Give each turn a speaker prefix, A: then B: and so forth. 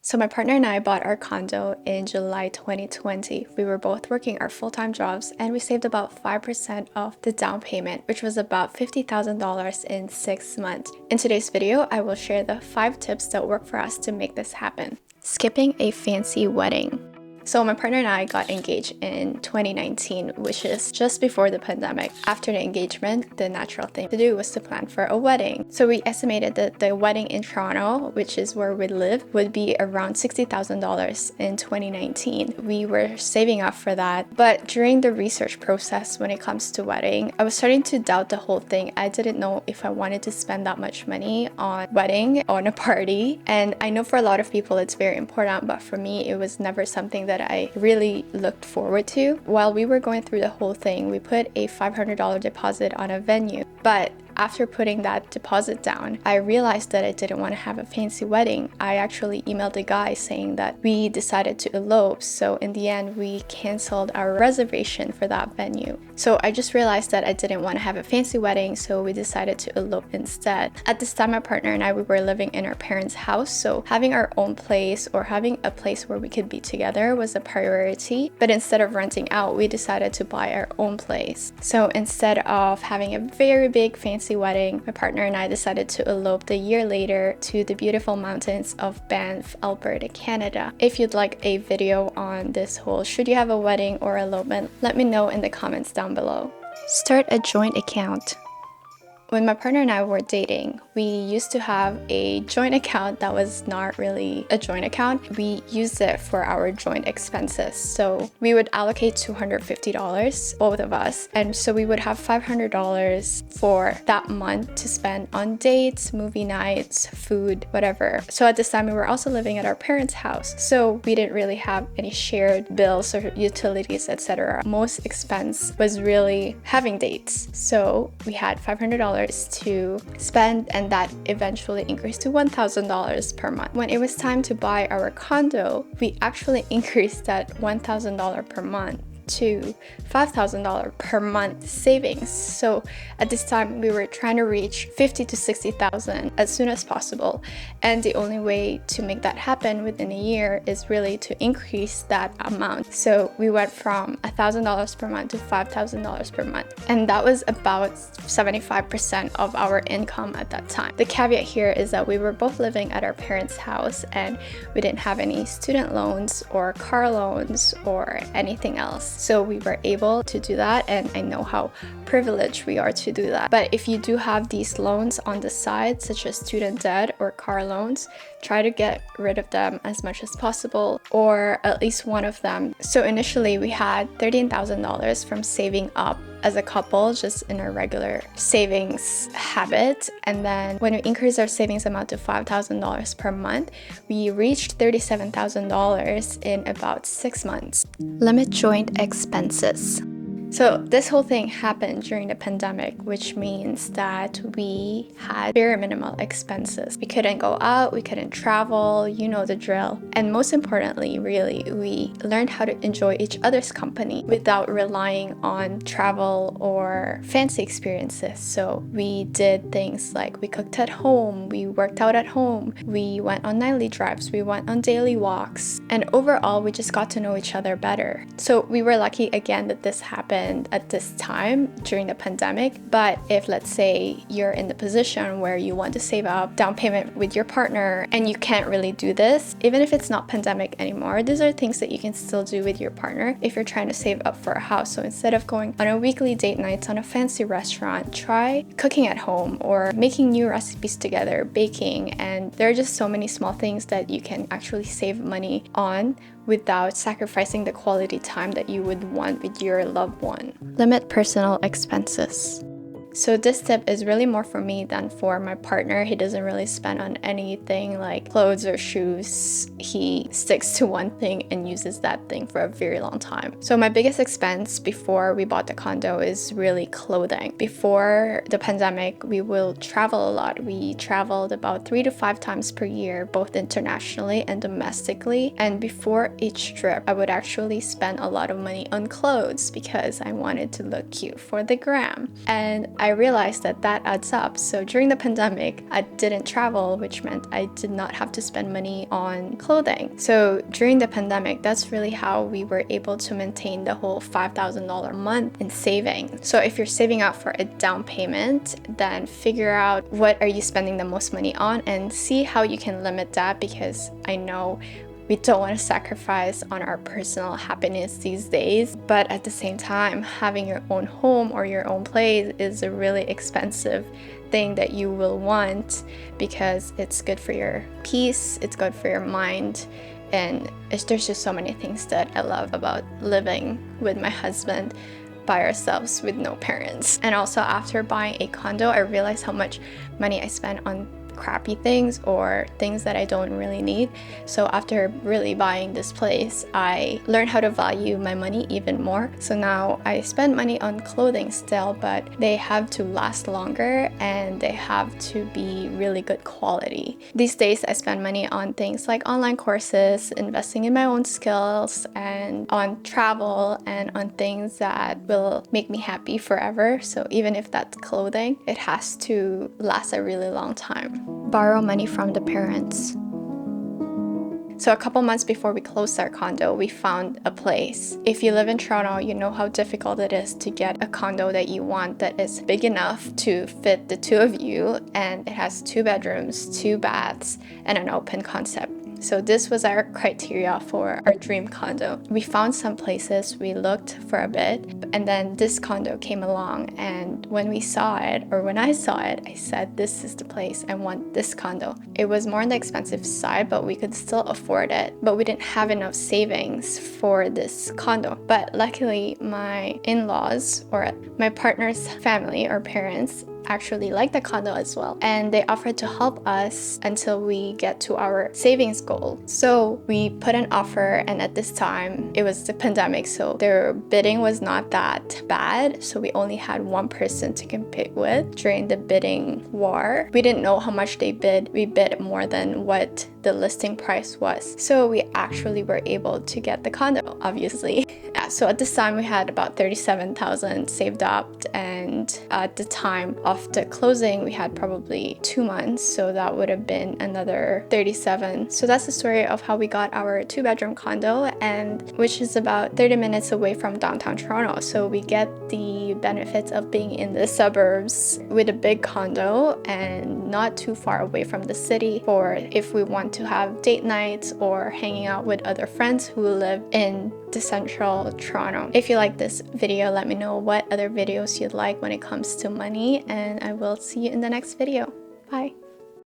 A: So my partner and I bought our condo in July 2020. We were both working our full-time jobs and we saved about 5% of the down payment, which was about $50,000 in 6 months. In today's video, I will share the 5 tips that work for us to make this happen. Skipping a fancy wedding. So my partner and I got engaged in 2019, which is just before the pandemic. After the engagement, the natural thing to do was to plan for a wedding. So we estimated that the wedding in Toronto, which is where we live, would be around $60,000 in 2019. We were saving up for that. But during the research process when it comes to wedding, I was starting to doubt the whole thing. I didn't know if I wanted to spend that much money on wedding, on a party. And I know for a lot of people it's very important, but for me, it was never something that I really looked forward to. While we were going through the whole thing, we put a $500 deposit on a venue, but after putting that deposit down, I realized that I didn't want to have a fancy wedding. I actually emailed the guy saying that we decided to elope, so in the end we canceled our reservation for that venue. So I just realized that I didn't want to have a fancy wedding, so we decided to elope instead. At this time, my partner and I, we were living in our parents' house, so having our own place or having a place where we could be together was a priority. But instead of renting out, we decided to buy our own place. So instead of having a very big fancy wedding, my partner and I decided to elope the year later to the beautiful mountains of Banff, Alberta, Canada. If you'd like a video on this whole should you have a wedding or elopement, let me know in the comments down below. Start a joint account. When my partner and I were dating, we used to have a joint account that was not really a joint account. We used it for our joint expenses. So we would allocate $250, both of us. And so we would have $500 for that month to spend on dates, movie nights, food, whatever. So at this time, we were also living at our parents' house. So we didn't really have any shared bills or utilities, etc. Most expense was really having dates. So we had $500 to spend, and that eventually increased to $1,000 per month. When it was time to buy our condo, we actually increased that $1,000 per month to $5,000 per month savings. So at this time, we were trying to reach $50,000 to $60,000 as soon as possible. And the only way to make that happen within a year is really to increase that amount. So we went from $1,000 per month to $5,000 per month. And that was about 75% of our income at that time. The caveat here is that we were both living at our parents' house and we didn't have any student loans or car loans or anything else. So we were able to do that, and I know how privileged we are to do that. But if you do have these loans on the side, such as student debt or car loans, try to get rid of them as much as possible, or at least one of them. So initially we had $13,000 from saving up as a couple, just in our regular savings habit. And then when we increased our savings amount to $5,000 per month, we reached $37,000 in about 6 months. Limit joint expenses. So this whole thing happened during the pandemic, which means that we had very minimal expenses. We couldn't go out, we couldn't travel, you know the drill. And most importantly, really, we learned how to enjoy each other's company without relying on travel or fancy experiences. So we did things like we cooked at home, we worked out at home, we went on nightly drives, we went on daily walks, and overall, we just got to know each other better. So we were lucky again that this happened at this time during the pandemic. But if, let's say, you're in the position where you want to save up down payment with your partner and you can't really do this, even if it's not pandemic anymore, these are things that you can still do with your partner if you're trying to save up for a house. So instead of going on a weekly date nights on a fancy restaurant, try cooking at home or making new recipes together, baking. And there are just so many small things that you can actually save money on without sacrificing the quality time that you would want with your loved one. Limit personal expenses. So this tip is really more for me than for my partner. He doesn't really spend on anything like clothes or shoes. He sticks to one thing and uses that thing for a very long time. So my biggest expense before we bought the condo is really clothing. Before the pandemic, we will travel a lot. We traveled about 3 to 5 times per year, both internationally and domestically. And before each trip, I would actually spend a lot of money on clothes because I wanted to look cute for the gram. And I realized that that adds up. So during the pandemic, I didn't travel, which meant I did not have to spend money on clothing. So during the pandemic, that's really how we were able to maintain the whole $5,000 a month in saving. So if you're saving up for a down payment, then figure out what are you spending the most money on and see how you can limit that, because I know we don't want to sacrifice on our personal happiness these days, but at the same time, having your own home or your own place is a really expensive thing that you will want, because it's good for your peace, it's good for your mind, and there's just so many things that I love about living with my husband by ourselves with no parents. And also, after buying a condo, I realized how much money I spent on crappy things or things that I don't really need. So after really buying this place, I learned how to value my money even more. So now I spend money on clothing still, but they have to last longer and they have to be really good quality. These days I spend money on things like online courses, investing in my own skills, and on travel, and on things that will make me happy forever. So even if that's clothing, it has to last a really long time. Borrow money from the parents. So a couple months before we closed our condo, we found a place. If you live in Toronto, you know how difficult it is to get a condo that you want that is big enough to fit the two of you, and it has 2 bedrooms, 2 baths, and an open concept. So this was our criteria for our dream condo. We found some places, we looked for a bit, and then this condo came along, and when we saw it, or when I saw it, I said, this is the place, I want this condo. It was more on the expensive side, but we could still afford it, but we didn't have enough savings for this condo. But luckily, my in-laws, or my partner's family or parents, actually like the condo as well, and they offered to help us until we get to our savings goal. So we put an offer, and at this time it was the pandemic, so their bidding was not that bad, so we only had one person to compete with during the bidding war. We didn't know how much they bid. We bid more than what the listing price was, so we actually were able to get the condo, obviously. Yeah, so at this time we had about $37,000 saved up, and at the time of the closing we had probably 2 months, so that would have been another 37. So that's the story of how we got our 2-bedroom condo, and which is about 30 minutes away from downtown Toronto. So we get the benefits of being in the suburbs with a big condo and not too far away from the city, for if we want to have date nights or hanging out with other friends who live in the central Toronto. If you like this video, let me know what other videos you'd like when it comes to money, and I will see you in the next video. Bye.